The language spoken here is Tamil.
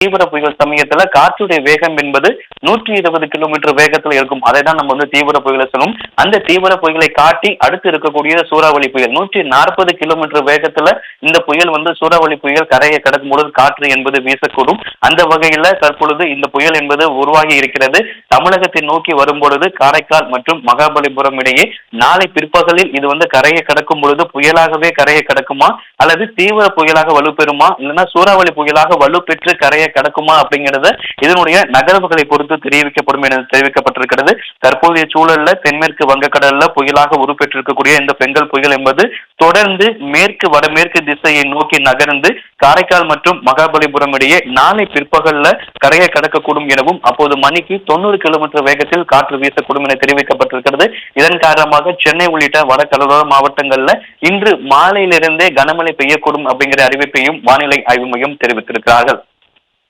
தீவிர புயல் சமயத்துல காற்றுடைய வேகம் என்பது 120 கிலோமீட்டர் வேகத்துல இருக்கும். அதை தான் நம்ம தீவிர புயலை சொல்லும். அந்த தீவிர புயலை காட்டி அடுத்து இருக்கக்கூடிய சூறாவளி புயல் 140 கிலோமீட்டர் வேகத்துல இந்த புயல் சூறாவளி புயல் கரையை கடக்கும் பொழுது காற்று என்பது வீசக்கூடும். அந்த வகையில தற்பொழுது இந்த புயல் என்பது உருவாகி இருக்கிறது. தமிழகத்தை நோக்கி வரும் பொழுது காரைக்கால் மற்றும் மகாபலிபுரம் இடையே நாளை பிற்பகலில் இது கரையை கடக்கும் பொழுது புயலாகவே கரையை கடக்குமா அல்லது தீவிர புயலாக வலுப்பெறுமா இல்லைன்னா சூறாவளி புயலாக வலுப்பெற்று கரையை கடக்குமா அப்படிங்கிறத இதனுடைய நகர்வுகளை பொறுத்து தெரிவிக்கப்படும் என தெரிவிக்கப்பட்டிருக்கிறது. தற்போதைய சூழல்ல தென்மேற்கு வங்கக்கடல்ல புயலாக உருப்பெற்றிருக்கக்கூடிய இந்த பெங்கல் புயல் என்பது தொடர்ந்து மேற்கு வடமேற்கு திசையை நோக்கி நகர்ந்து காரைக்கால் மற்றும் மகாபலிபுரம் இடையே நாளை பிற்பகல்ல கரையை கடக்கக்கூடும் எனவும் அப்போது மணிக்கு 90 கிலோமீட்டர் வேகத்தில் காற்று வீசக்கூடும் என தெரிவிக்கப்பட்டிருக்கிறது. இதன் காரணமாக சென்னை உள்ளிட்ட வட கடலோர மாவட்டங்கள்ல இன்று மாலையிலிருந்தே கனமழை பெய்யக்கூடும் அப்படிங்கிற அறிவிப்பையும் வானிலை ஆய்வு மையம் தெரிவித்திருக்கிறார்கள்.